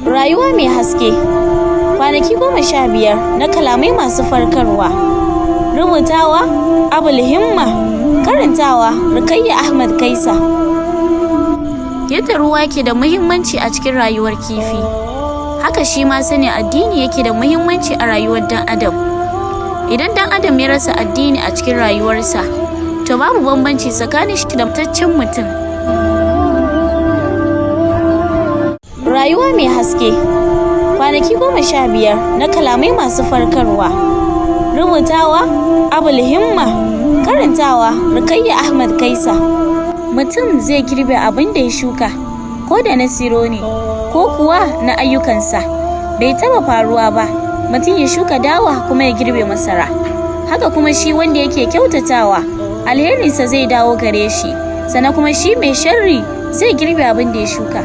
Rayuwa mai haske. Kwanaki 15 na kalamai masu farkarwa. Rubutawa Abul Himma. Karantawa Rukayya Ahmad Kaisa. Yadda ruwa ke da muhimmanci a cikin rayuwar kifi, haka shi ma sanin addini yake da muhimmanci a rayuwar dan adam. Idan dan adam ya rasa addini a cikin rayuwarsa, to babu bambanci tsakanin shi da mataccen mutum. Rayuwa mai haske. Kwanaki 15 na kalamai masu farkarwa. Rubutawa Abul Himma. Karantawa Rukayya Ahmad Kaisa. Mutum zai girbe abin da ya shuka, ko da na siro ne, ko kuwa na ayyukansa. Bai taba faruwa ba, mutum ya shuka dawa kuma ya girbe masara. Haka kuma shi wanda yake kyautatawa, alherinsa zai dawo gare shi, sannan kuma shi mai sharri zai girbe abin da ya shuka.